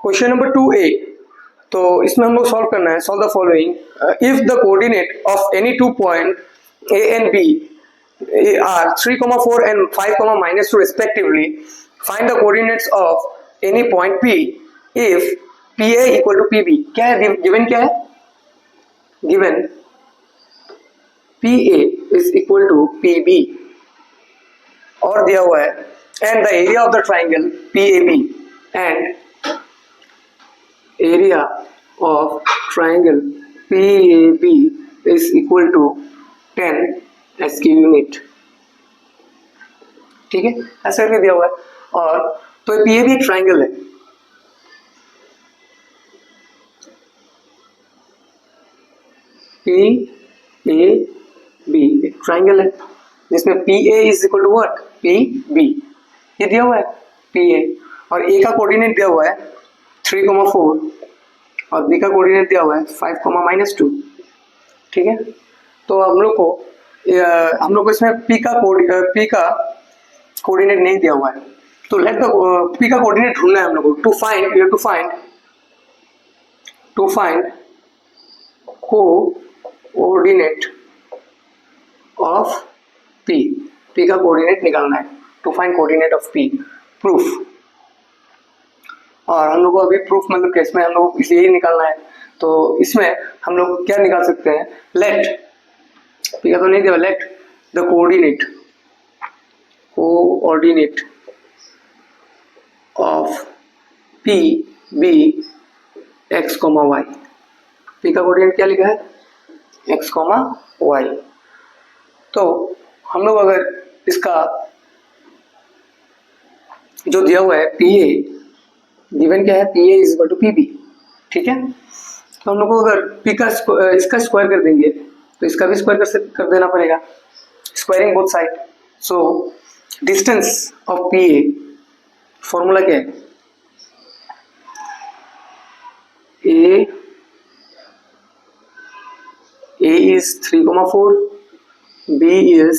Question number 2A। तो इसमें हम लोग सॉल्व करना है। Solve the following, if the coordinate of any two point A and B are 3, 4 and 5, -2 respectively, find the coordinates of any point P if PA equal to PB। क्या है given, क्या है given? PA is equal to PB और दिया हुआ है and the area of the triangle PAB and area of triangle PAB is equal to 10 SQ unit. ठीक है, ऐसा करके दिया हुआ है। और तो PAB एक ट्राइंगल है, PAB एक ट्राइंगल है जिसमें PA is equal to what, PB। ये दिया हुआ है PA और A का कोऑर्डिनेट दिया हुआ है 3, 4 और B का कोऑर्डिनेट दिया हुआ है 5, -2। ठीक है, तो हम लोग को इसमें P का कोऑर्डिनेट नहीं दिया हुआ है, तो लेट द P का कोऑर्डिनेट ढूंढना है हम लोग को। To find coordinate of P का कोऑर्डिनेट निकालना है। To find coordinate of P, proof. और हम लोग को अभी प्रूफ मतलब केस में हम लोग को इसलिए ही निकालना है, तो इसमें हम लोग क्या निकाल सकते हैं, लेट P का तो नहीं दिया, let the coordinate of P B x, y। P का कोऑर्डिनेट क्या लिखा है, x, y। तो हम लोग अगर इसका जो दिया हुआ है PA, गिवन क्या है, PA is equal to PB। ठीक है, तो हम लोग को अगर P का इसका स्क्वायर कर देंगे तो इसका भी स्क्वायर कर देना पड़ेगा, squaring both side. So distance of PA formula क्या है, A is 3, 4, B is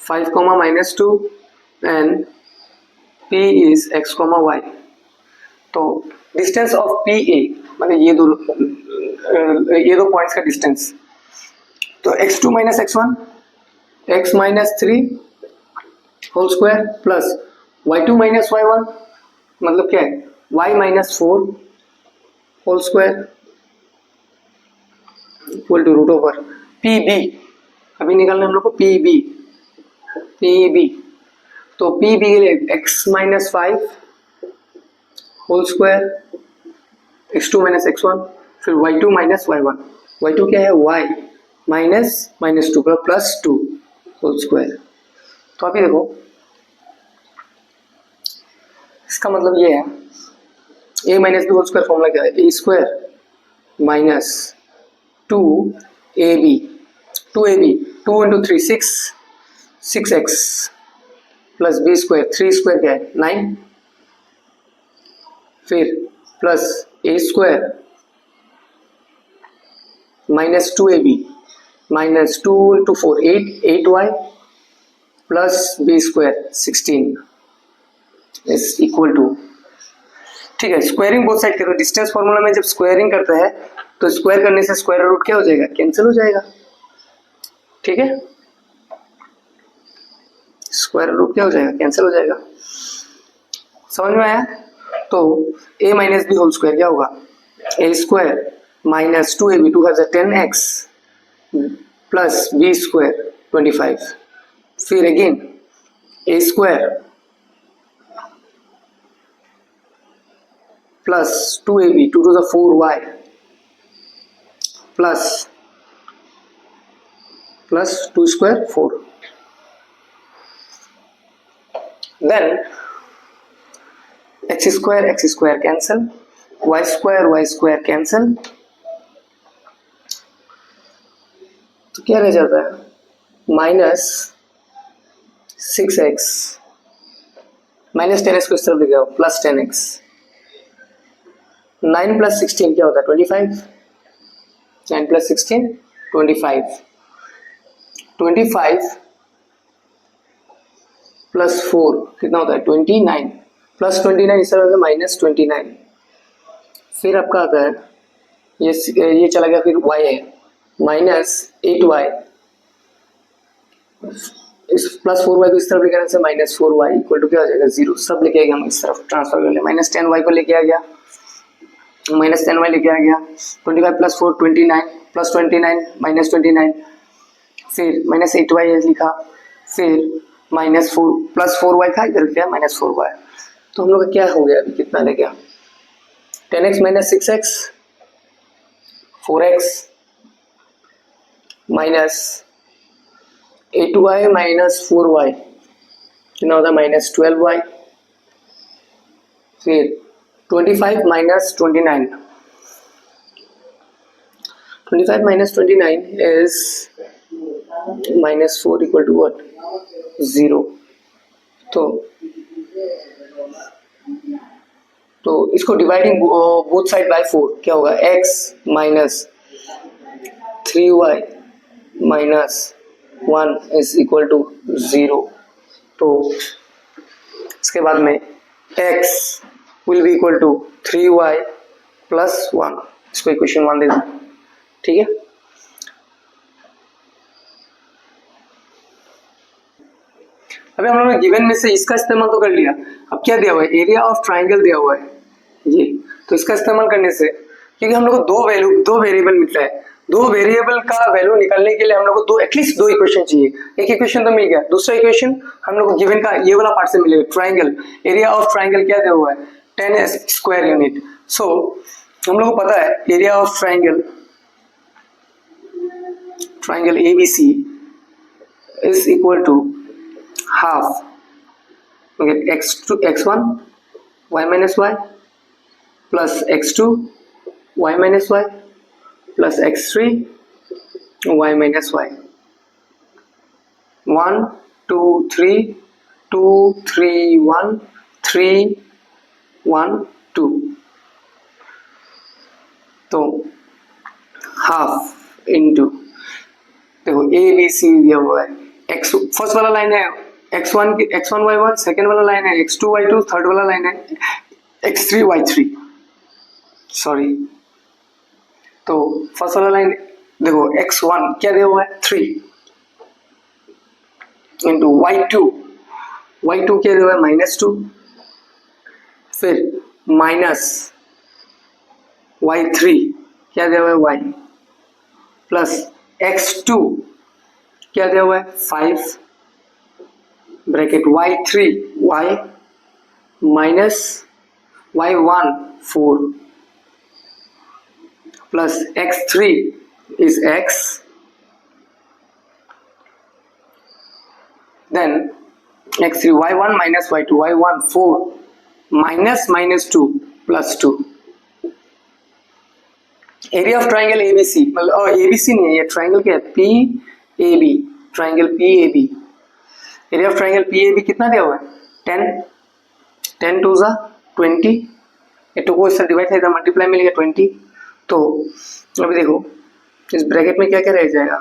5, -2 and P is x, y। तो डिस्टेंस ऑफ PA मतलब ये दो पॉइंट्स का डिस्टेंस, तो x2 - x1 x -3 whole square plus y2 - y1 मतलब क्या है, y -4 whole square equal to root over PB। अभी निकालना हम लोग को PB। तो PB के लिए x -5 whole square, x2 - x1 फिर y2 - y1। y2 क्या है, y -2 +2 होल स्क्वायर। तो अभी देखो इसका मतलब ये है a - b whole square formula क्या है, a square minus 2ab 2 × 3 6x plus b square, 3 square क्या है 9, फिर plus a square minus 2ab minus 2 × 4 8y plus b square 16 is equal to. ठीक है, स्क्वायरिंग बोथ साइड करो। डिस्टेंस फॉर्मूला में जब स्क्वायरिंग करते हैं तो स्क्वायर करने से स्क्वायर रूट क्या हो जाएगा, कैंसिल हो जाएगा। ठीक है, स्क्वायर रूट क्या हो जाएगा, कैंसिल हो जाएगा। समझ में आया? तो a - b होल स्क्वायर क्या होगा, a स्क्वायर माइनस 2ab 2 है 10x प्लस b स्क्वायर 25, फिर again a square plus 2ab 2 to the 4y plus 2 square 4, then x square cancel, y square cancel, तो क्या रह जाता है माइनस 6x माइनस 10x को इस तरफ लिखा प्लस 10x, 9 + 16 क्या होता है 25, 9 + 16 25 प्लस 4 कितना होता है 29 प्लस 29 इस तरह से -29 फिर आपका आता है ये चला गया, फिर y है -8y, इस +4y को इस तरफ लेके आने से -4y इक्वल टू क्या हो जाएगा 0। सब लेके आएंगे हम इस तरफ ट्रांसफर कर ले, -10y को लेके आ गया, -10y लेके आ गया, 25 + 4 29 + 29 -29, फिर -8y लिखा, फिर -4 + 4y था, इधर क्या -4y। तो हम लोग का क्या हो गया अभी, कितना ले गया 10x - 6x 4x -8y - 4y कितना होता है -12y, फिर 25 - 29, 25 - 29 is -4 equal to what 0। तो इसको डिवाइडिंग बोथ साइड बाय 4 क्या होगा, x - 3y - 1 is equal to 0। तो इसके बाद में x will be equal to 3y + 1, इसको इक्वेशन 1 दे दो, ठीक है। अभी हम लोगों ने गिवन में से इसका इस्तेमाल तो कर लिया, अब क्या दिया हुआ है, एरिया ऑफ ट्राइंगल दिया हुआ है ये, तो इसका इस्तेमाल करने से, क्योंकि हम लोग को दो वेरिएबल मिलता है, दो वेरिएबल का वैल्यू निकालने के लिए हम लोग को एटलीस्ट दो इक्वेशन चाहिए। एक इक्वेशन तो मिल गया, दूसरा इक्वेशन हम लोग को गिवन का ये वाला पार्ट से मिलेगा, ट्राइंगल, एरिया ऑफ ट्राइंगल क्या दिया हुआ है 10 स्क्वायर यूनिट। सो हम लोग को पता है area of triangle ABC is equal to half x1 y - y plus x2 y - y plus x3 y - y, 1 2 3 2 3 1 3 1 2। तो हाफ इंटू, देखो ABC दिया हुआ है, x फर्स्ट वाला लाइन है x1 y1, सेकेंड वाला लाइन है x2 y2, थर्ड वाला लाइन है x3 y3, सॉरी। तो फर्स्ट वाला लाइन देखो x1 क्या दिया हुआ है 3 इंटू y2 क्या दिया हुआ है -2, फिर माइनस y3 क्या दिया हुआ है y, प्लस x2 क्या दिया हुआ है 5 bracket y3 y minus y1 4 plus x3 is x, then x3 y1 minus y2 y1 4 minus 2 plus 2। Area of triangle ABC, मतलब ABC नहीं है ये, ट्राइंगल क्या है PAB, triangle PAB, area of triangle PAB कितना दिया हुआ है 10 2 20, ये टू को इससे डिवाइड है, मल्टीप्लाई में लिखा 20। तो अभी देखो इस ब्रैकेट में क्या क्या रह जाएगा,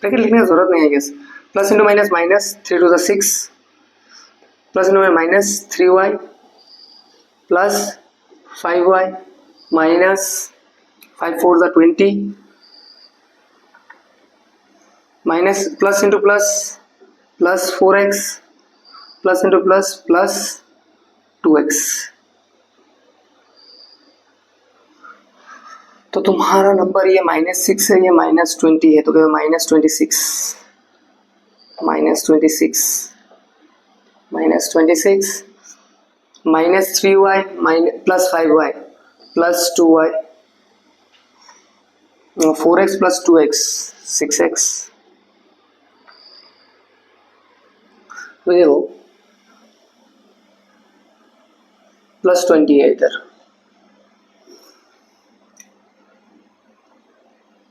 ब्रैकेट लिखने की जरूरत नहीं है gas, plus into minus minus 3 2 6 plus into minus 3y plus 5y minus 5 4 20 minus plus into plus plus 4x plus into plus plus 2x। तो तुम्हारा नंबर ये -6 है, ये -20 है, तो क्या -26 -3y plus 5y plus 2y 4x plus 2x 6x। तो देखो प्लस 20 है इधर,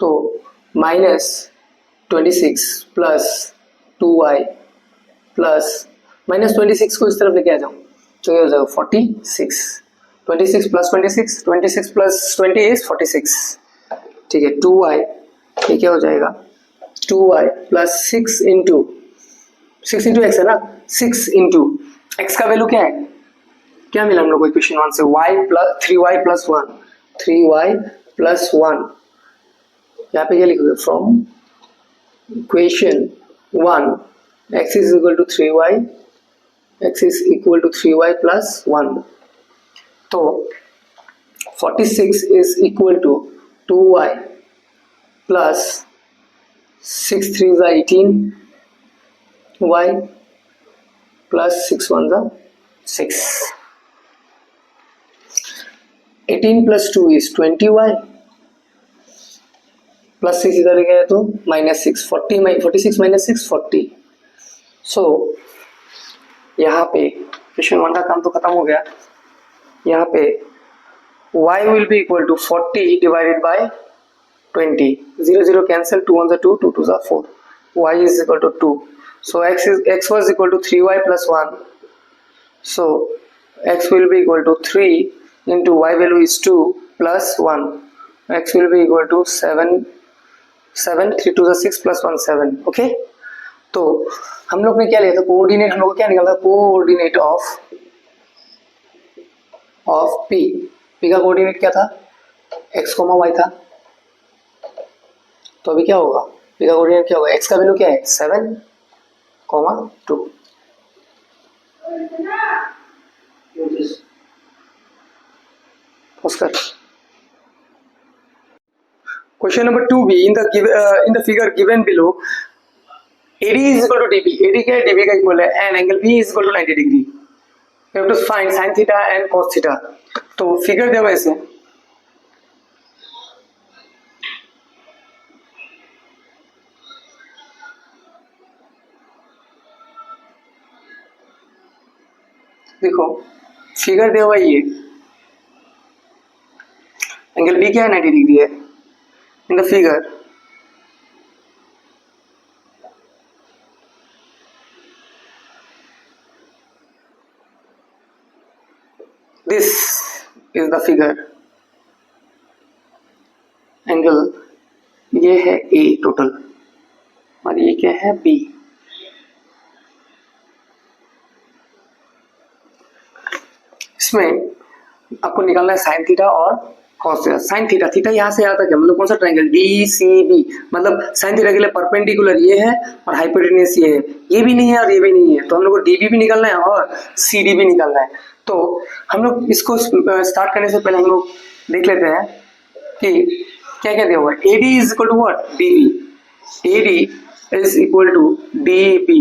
तो -26 प्लस 2y प्लस -26 को इस तरफ लेके आ जाओ तो ये हो जाएगा 46, 26 प्लस 26 प्लस 20 इज 46, ठीक है। 2y ये क्या हो जाएगा 2y प्लस 6 इंटू x है ना, 6 इंटू x का वैल्यू क्या है, क्या मिला हम लोग को इक्वेशन 1 से y plus 3y plus 1, 3y plus 1, यहाँ पे क्या लिखोगे, from equation 1 x is equal to 3y, x is equal to 3y plus 1. तो 46 is equal to 2y plus 6 3s are 18, y plus 6 1s are 6. 18 plus 2 is 20y plus 6 इधर गया तो minus 6, 46 minus 6 40. So यहाँ पे question 1 का काम तो खत्म हो गया. यहाँ पे y will be equal to 40 divided by 20. 0 0 cancel, 2 1s are 2, 2 2s are 4. Y is equal to 2. So x was equal to 3y plus 1. So x will be equal to 3 into y value is 2 plus 1. X will be equal to 7 3 2s are 6 plus 1 7. Okay. तो हम लोग ने क्या लिया था, coordinate. हम लोग को क्या निकाला, कोऑर्डिनेट ऑफ p. p का कोऑर्डिनेट क्या था, x, y था. तो अभी क्या होगा, p का कोऑर्डिनेट क्या होगा, x का वैल्यू क्या है 7, 2. Question number 2b, in the figure given below, AD is equal to DB. AD क्या है, DB का इक्वल है, and angle B is equal to 90 degree. You have to find sin theta and cos theta. तो figure दिया हुआ ऐसे, देखो figure दिया हुआ ये, एंगल बी क्या है 90 डिग्री है. In the figure this is the figure. Angle ये है ए टोटल और ये क्या है बी. इसमें आपको निकालना है साइन थीटा और cos theta. Sine theta, theta यहाँ से आता है, मतलब कौन सा ट्रायंगल, डी सी बी. मतलब साइन थीटा के लिए परपेंडिकुलर ये है और हाइपोटेन्यूस ये है. ये भी नहीं है और ये भी नहीं है, तो हम लोग को डीबी भी निकालना है और सी डी भी निकालना है. तो हम लोग इसको स्टार्ट करने से पहले हम लोग देख लेते हैं कि क्या क्या दिया हुआ है. A D is equal to what, D B. A D is equal to D B,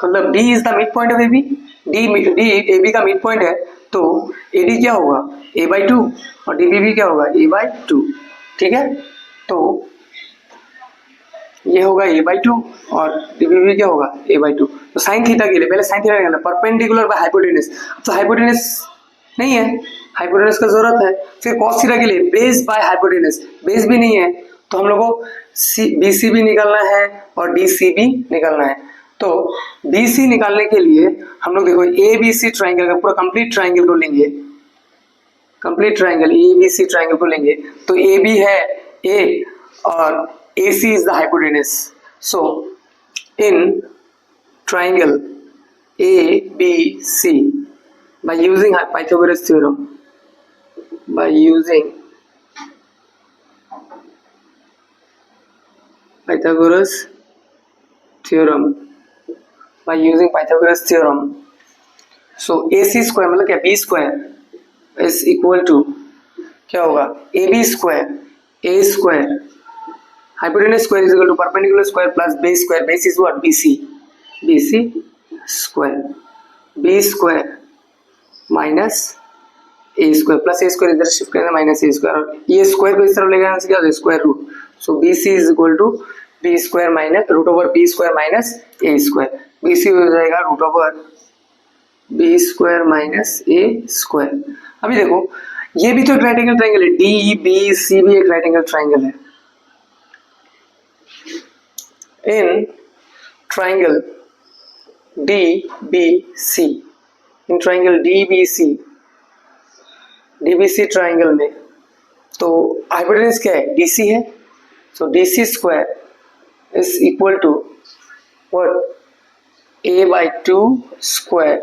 मतलब D is the mid point of A B. D A B का मिड पॉइंट है, तो ए डी क्या होगा a/2 और D B भी क्या होगा a/2. ठीक है, तो ये होगा a/2 और डी बी भी क्या होगा a/2. तो साइन थीटा के लिए पहले साइन थीटा निकालना, परपेंडिकुलर बाय हाइपोटेन्यूस. अब तो हाइपोटेन्यूस नहीं है, हाइपोटेन्यूस का जरूरत है. फिर कॉस थीटा के लिए बेस बाय हाइपोटेन्यूस, बेस भी नहीं है, तो हम लोग को बी सी भी निकालना है और डी सी भी निकालना है. तो बी सी निकालने के लिए हम लोग देखो ए बी सी ट्राइंगल का पूरा कंप्लीट ट्राइंगल को लेंगे, complete triangle A B C triangle को लेंगे. तो ए बी है ए और A C is the hypotenuse. So in triangle A B C, by using Pythagoras theorem, by using Pythagoras theorem, by using Pythagoras theorem, so AC square मतलब क्या, B square is equal to क्या होगा AB square, A square, hypotenuse square is equal to perpendicular square plus base square. Base is what, BC, BC square, B square minus A square plus A square इधर shift करना minus A square, और ये square को इस तरफ ले जाने से क्या होता है square root. So B C is equal to B square minus root over B square minus A square. B C हो जाएगा root over B square minus A square. अभी देखो ये भी तो एक राइट एंगल ट्राइंगल है, डी बी सी भी एक राइट एंगल ट्राइंगल है. In triangle D B C, in triangle DBC triangle में तो हाइपोटेन्यूस क्या है, DC है. So DC square is equal to what, A/2 square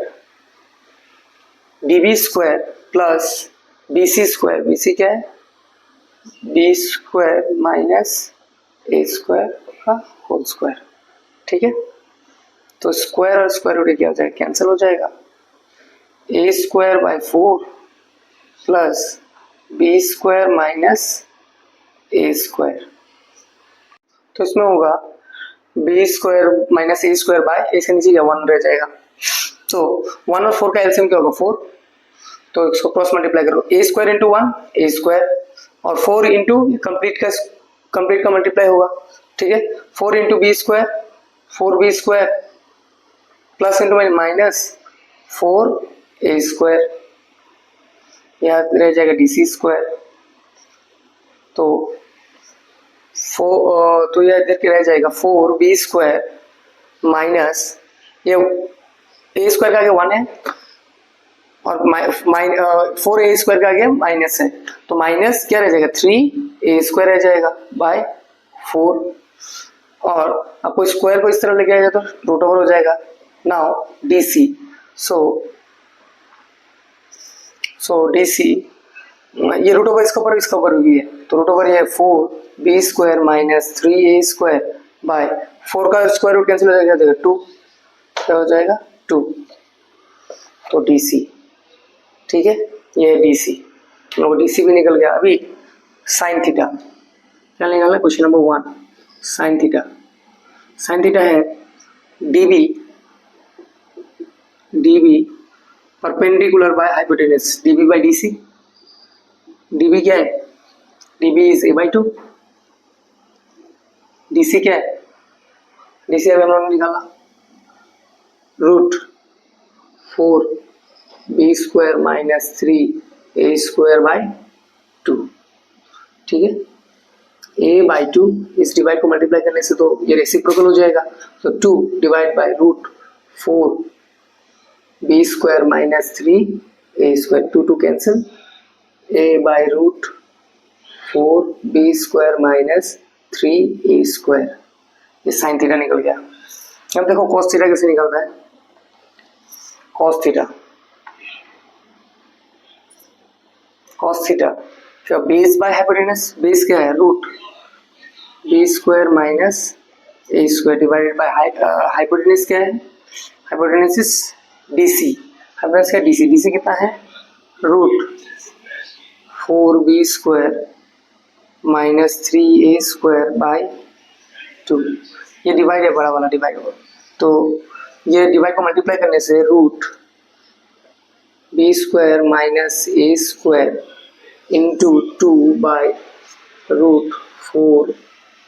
DB square plus BC square. BC क्या है B square minus A square का whole square. ठीक है, तो स्क्वायर और स्क्वायर रूट क्या हो जाएगा, कैंसिल हो जाएगा। A square by 4 plus B square minus A square, तो इसमें होगा B square minus A square by, इसके नीचे क्या 1 रह जाएगा। तो 1 और 4 का एलसीएम क्या होगा 4, तो इसको क्रॉस मल्टीप्लाई करो, ए स्क्वायर इंटू 1 ए स्क्वायर और 4 इंटू कंप्लीट का मल्टीप्लाई होगा। ठीक है, 4 into B square 4 B square plus into minus 4 A square, यहाँ रह जाएगा डी सी स्क्वायर। तो तो यह इधर के रह जाएगा 4 बी स्क्वायर माइनस ये ए स्क्वायर का आगे 1 है और 4 ए स्क्वायर का आगे माइनस है, तो माइनस क्या रह जाएगा 3 ए स्क्वायर रह जाएगा बाय 4, और आपको स्क्वायर को इस तरह लेके आएगा तो रूट ओवर हो जाएगा। नाउ डी सी, सो डी सी ये रूट ओवर इसका ऊपर भी है, तो रूट ओवर ये 4 B square minus 3 A square by 4 का स्क्वायर रूट कैंसिल हो जाएगा 2, क्या हो जाएगा 2, तो डी सी। ठीक है, ये डी सी, डी सी भी निकल गया। अभी साइन थीटा क्या निकालना, question number 1 sine theta. Sine theta है DB perpendicular by hypotenuse, DB by DC. DB क्या है, डीबी इज a/2, डीसी क्या है, डीसी अभी हमने निकाला root 4 B square minus 3 A square by 2। ठीक है, a/2 इस डिवाइड को मल्टीप्लाई करने से तो ये रेसिप्रोकल हो जाएगा, तो 2 divide by root 4 B square minus 3 A square, 2 cancel, a by root 4 B square minus 3 A square, ये साइन थीटा निकल गया। अब देखो कॉस थीटा कैसे निकलता है, कॉस थीटा क्या, बेस बाय हाइपोटेनस, बेस क्या है root B square minus A square divided by hypotenuse क्या है, हाइपोटेनस इज डीसी, हाइपोटेनस क्या डीसी, डीसी कितना है root 4 B square minus 3 A square by 2, ये डिवाइड है बड़ा वाला डिवाइड होगा, तो ये डिवाइड को मल्टीप्लाई करने से root B square minus A square into 2 by root 4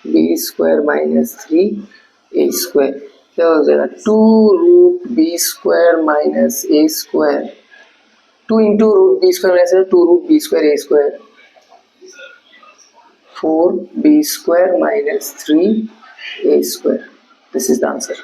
B square minus 3 A square, क्या हो जाएगा 2 root B square minus A square, 2 into root B square minus 2 root B square A square, 4 B square minus 3 A square, this is the answer.